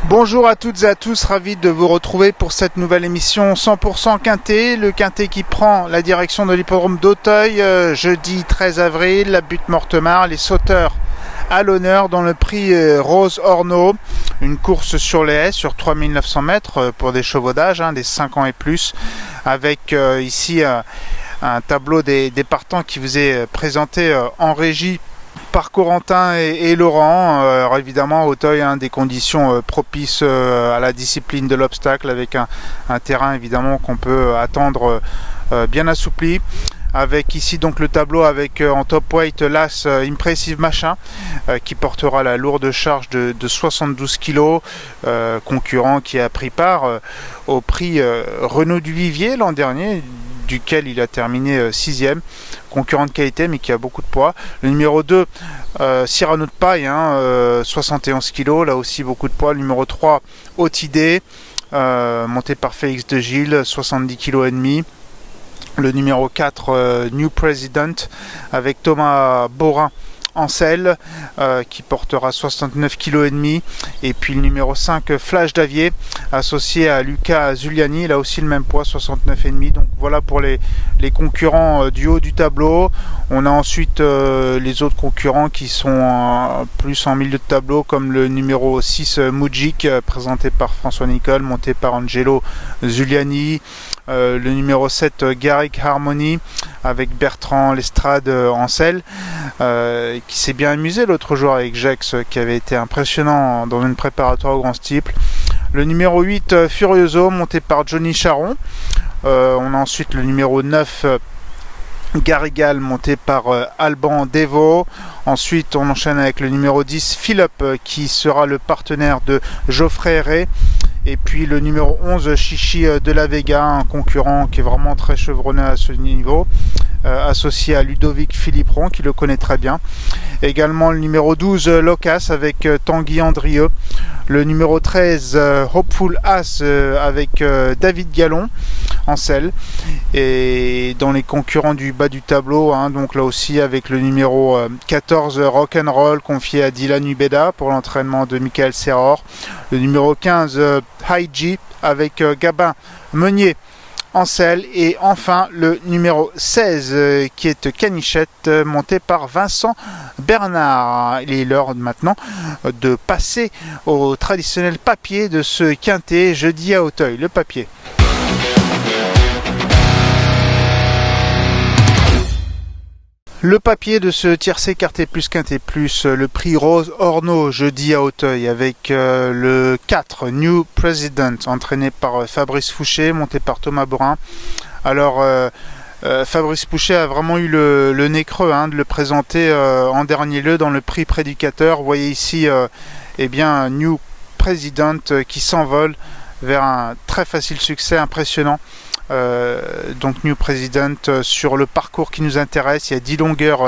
Bonjour à toutes et à tous, ravi de vous retrouver pour cette nouvelle émission 100% Quintet. Le Quintet qui prend la direction de l'hippodrome d'Auteuil jeudi 13 avril, la butte Mortemart, les sauteurs à l'honneur dans le prix Rose Orno, une course sur les haies sur 3900 mètres pour des chevaux d'âge, des 5 ans et plus, avec ici un tableau des partants qui vous est présenté en régie par Corentin et Laurent. Alors évidemment, Auteuil, des conditions propices à la discipline de l'obstacle, avec un terrain évidemment qu'on peut attendre bien assoupli. Avec ici donc le tableau avec en top weight l'As Impressive Machin qui portera la lourde charge de 72 kg, concurrent qui a pris part au prix Renaud du Vivier l'an dernier, duquel il a terminé 6e, concurrent de qualité mais qui a beaucoup de poids. Le numéro 2, Cyrano de Paille, 71 kg, là aussi beaucoup de poids. Le numéro 3, Otidé, monté par Félix de Gilles, 70 kg et demi. Le numéro 4, New President, avec Thomas Borin en selle, qui portera 69 kg et demi. Et puis le numéro 5, Flash Davier, associé à Lucas Zuliani, là aussi le même poids, 69 et demi. Donc voilà pour les concurrents du haut du tableau. On a ensuite les autres concurrents qui sont plus en milieu de tableau, comme le numéro 6, Mujik, présenté par François Nicole, monté par Angelo Zuliani. Le numéro 7, Garrick Harmony, avec Bertrand Lestrade en selle, qui s'est bien amusé l'autre jour avec Jex, qui avait été impressionnant dans une préparatoire au grand steeple. Le numéro 8, Furioso, monté par Johnny Charon. On a ensuite le numéro 9, Garrigal, monté par Alban Devo. Ensuite on enchaîne avec le numéro 10, Philippe, qui sera le partenaire de Geoffrey Ray. Et puis le numéro 11, Chichi de la Vega, un concurrent qui est vraiment très chevronné à ce niveau, associé à Ludovic Philippron, qui le connaît très bien. Également le numéro 12, Locas, avec Tanguy Andrieux. Le numéro 13, Hopeful As, avec David Gallon en selle. Et dans les concurrents du bas du tableau, donc là aussi avec le numéro 14, Rock'n'Roll, confié à Dylan Ubeda pour l'entraînement de Michael Serror. Le numéro 15, High G, avec Gabin Meunier en selle. Et enfin le numéro 16, qui est Canichette, monté par Vincent Bernard. Il est l'heure maintenant de passer au traditionnel papier de ce quintet jeudi à Auteuil. Le papier. Le papier de ce tiercé quartet plus quintet plus, le prix Rose Orno jeudi à Auteuil, avec le 4, New President, entraîné par Fabrice Fouché, monté par Thomas Borin. Alors Fabrice Fouché a vraiment eu le nez creux de le présenter en dernier lieu dans le prix prédicateur. Vous voyez ici New President qui s'envole vers un très facile succès, impressionnant. Donc New President sur le parcours qui nous intéresse, il y a 10 longueurs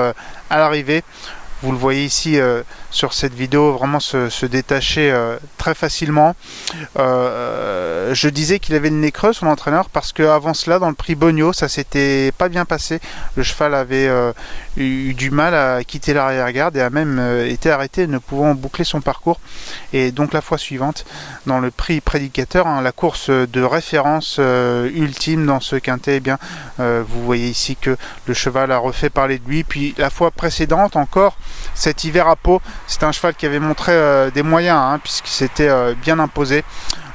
à l'arrivée. Vous le voyez ici sur cette vidéo, vraiment se détacher très facilement. Je disais qu'il avait le nez creux, son entraîneur, parce qu'avant cela, dans le prix Bogno, ça s'était pas bien passé. Le cheval avait eu du mal à quitter l'arrière-garde et a même été arrêté, ne pouvant boucler son parcours. Et donc la fois suivante, dans le prix prédicateur, la course de référence ultime dans ce quintet, vous voyez ici que le cheval a refait parler de lui. Puis la fois précédente encore, cet hiver à Pau, c'est un cheval qui avait montré des moyens, puisqu'il s'était bien imposé.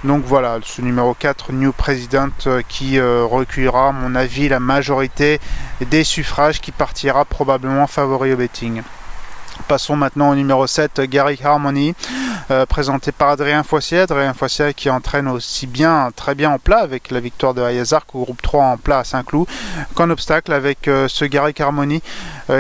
Donc voilà, ce numéro 4, New President, qui recueillera, à mon avis, la majorité des suffrages, qui partira probablement favori au betting. Passons maintenant au numéro 7, Garrick Harmony, présenté par Adrien Foissier. Adrien Foissier qui entraîne aussi bien, très bien en plat, avec la victoire de Hayazark au groupe 3 en plat à Saint-Cloud, qu'en obstacle avec ce Garrick Harmony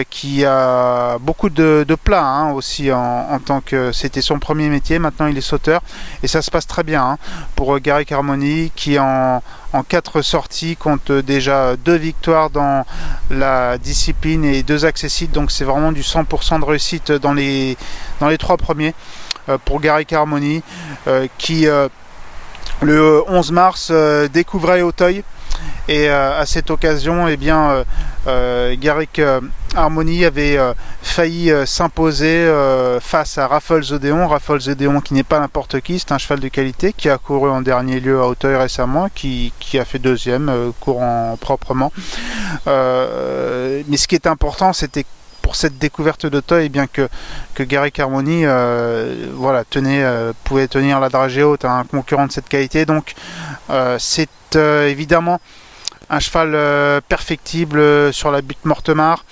qui a beaucoup de plats aussi, en tant que c'était son premier métier. Maintenant il est sauteur et ça se passe très bien pour Garrick Harmony, qui en 4 sorties compte déjà 2 victoires dans la discipline et 2 accessibles, donc c'est vraiment du 100% de réussite dans les 3 premiers pour Garrick Harmony, qui le 11 mars découvrait Auteuil. Et à cette occasion, Garrick Harmony avait failli s'imposer face à Raffles Odéon. Raffles Odéon qui n'est pas n'importe qui, c'est un cheval de qualité qui a couru en dernier lieu à Auteuil récemment, qui a fait deuxième, courant proprement. Mais ce qui est important, c'était pour cette découverte d'Auteuil, bien que Garrick Harmony voilà, pouvait tenir la dragée haute à un concurrent de cette qualité. Donc c'est évidemment un cheval perfectible sur la butte Mortemart,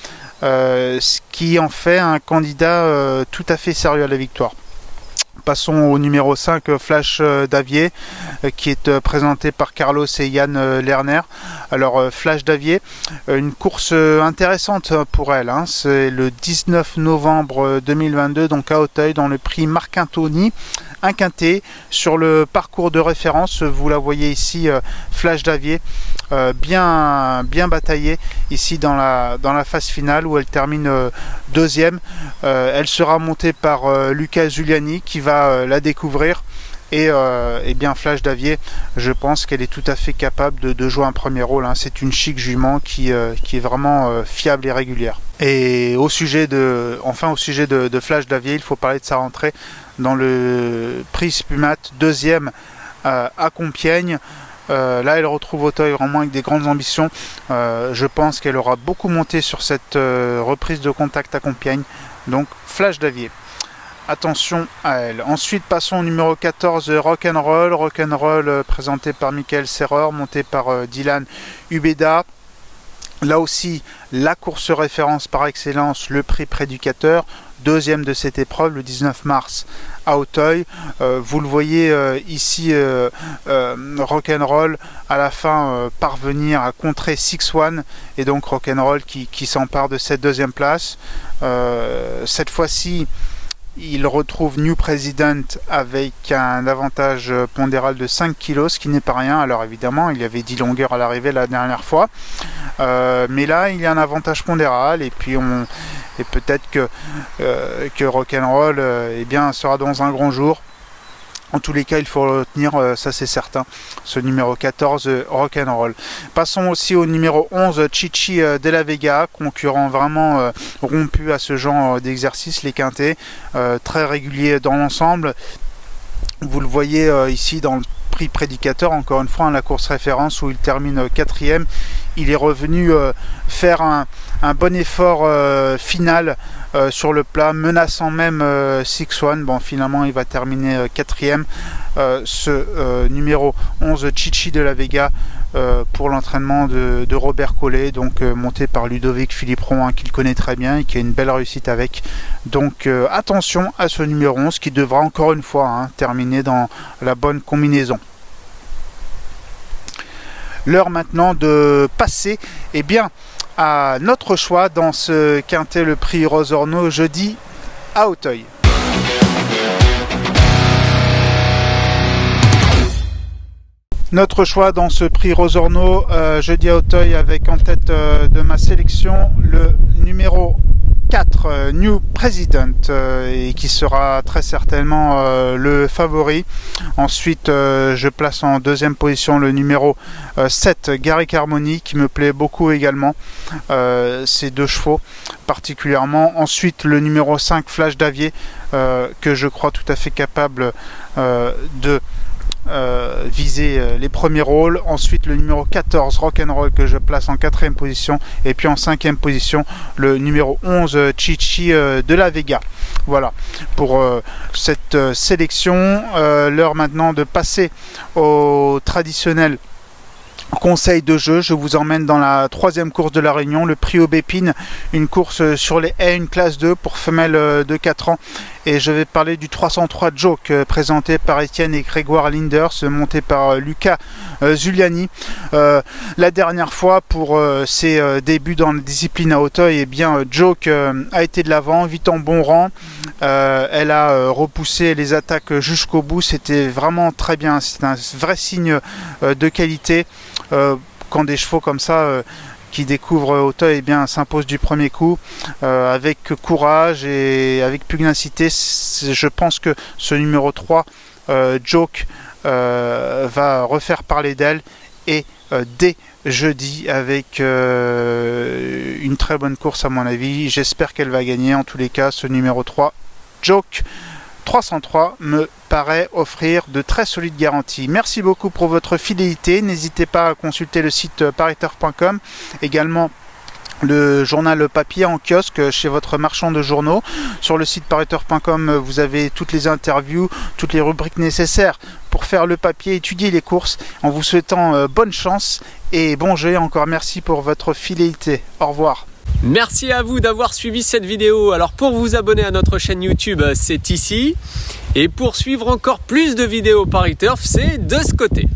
ce qui en fait un candidat tout à fait sérieux à la victoire. Passons au numéro 5, Flash d'Avier, qui est présenté par Carlos et Yann Lerner. Alors Flash d'Avier, une course intéressante pour elle, hein. C'est le 19 novembre 2022, donc à Auteuil, dans le prix Marc-Antony, un quintet sur le parcours de référence. Vous la voyez ici, Flash d'Avier, bien bataillée ici dans la phase finale où elle termine deuxième. Elle sera montée par Luca Zuliani qui va la découvrir. Et bien Flash d'Avier, je pense qu'elle est tout à fait capable de jouer un premier rôle, hein. C'est une chic jument qui est vraiment fiable et régulière. Et au sujet de Flash d'Avier, il faut parler de sa rentrée dans le prix Spumat, deuxième à Compiègne. Là elle retrouve Auteuil vraiment avec des grandes ambitions. Je pense qu'elle aura beaucoup monté sur cette reprise de contact à Compiègne. Donc Flash d'Avier, attention à elle. Ensuite passons au numéro 14, Rock'n'Roll. Rock'n'Roll présenté par Michael Serreur, monté par Dylan Ubeda. Là aussi la course référence par excellence, le prix Préducateur, deuxième de cette épreuve le 19 mars à Auteuil. Vous le voyez ici, Rock'n'Roll à la fin parvenir à contrer 6-1, et donc Rock'n'Roll qui s'empare de cette deuxième place. Cette fois-ci il retrouve New President avec un avantage pondéral de 5 kg, ce qui n'est pas rien. Alors évidemment, il y avait 10 longueurs à l'arrivée la dernière fois. Mais là, il y a un avantage pondéral. Et puis, peut-être que Rock'n'Roll sera dans un grand jour. En tous les cas, il faut le retenir, ça c'est certain, ce numéro 14, Rock'n'Roll. Passons aussi au numéro 11, Chichi de la Vega, concurrent vraiment rompu à ce genre d'exercice, les quintets, très régulier dans l'ensemble. Vous le voyez ici dans le prix Prédicateur, encore une fois, la course référence où il termine quatrième. Il est revenu faire un bon effort final sur le plat, menaçant même 6-1. Bon, finalement, il va terminer quatrième. Ce numéro 11, Chichi de la Vega, pour l'entraînement de Robert Collet, donc monté par Ludovic Philippron, qu'il connaît très bien et qui a une belle réussite avec. Donc attention à ce numéro 11 qui devra encore une fois terminer dans la bonne combinaison. L'heure maintenant de passer à notre choix dans ce quintet, le prix Rosorno, jeudi à Auteuil. Notre choix dans ce prix Rosorno, jeudi à Auteuil, avec en tête de ma sélection le numéro 4, New President, et qui sera très certainement le favori. Ensuite, je place en deuxième position le numéro 7, Garrick Harmony, qui me plaît beaucoup également, ces deux chevaux particulièrement. Ensuite, le numéro 5, Flash d'Avier, que je crois tout à fait capable de viser les premiers rôles. Ensuite le numéro 14, Rock'n'Roll, que je place en quatrième position, et puis en cinquième position le numéro 11, Chichi de la Vega. Voilà pour cette sélection. L'heure maintenant de passer au traditionnel conseil de jeu. Je vous emmène dans la troisième course de la Réunion, le prix Aubépine, une course sur les haies, une classe 2 pour femelles de 4 ans, et je vais parler du 303 Joke, présenté par Étienne et Grégoire Linders, monté par Luca Zuliani. La dernière fois, pour ses débuts dans la discipline à Auteuil, Joke a été de l'avant, vite en bon rang. Elle a repoussé les attaques jusqu'au bout, c'était vraiment très bien, c'est un vrai signe de qualité. Quand des chevaux comme ça qui découvrent Auteuil s'imposent du premier coup avec courage et avec pugnacité, je pense que ce numéro 3, Joke, va refaire parler d'elle et dès jeudi avec une très bonne course à mon avis. J'espère qu'elle va gagner. En tous les cas, ce numéro 3, Joke 303, me paraît offrir de très solides garanties. Merci beaucoup pour votre fidélité. N'hésitez pas à consulter le site pariturf.com, également le journal papier en kiosque chez votre marchand de journaux. Sur le site pariturf.com, vous avez toutes les interviews, toutes les rubriques nécessaires pour faire le papier, étudier les courses. En vous souhaitant bonne chance et bon jeu. Encore merci pour votre fidélité. Au revoir. Merci à vous d'avoir suivi cette vidéo. Alors pour vous abonner à notre chaîne YouTube, c'est ici. Et pour suivre encore plus de vidéos Pariturf, c'est de ce côté.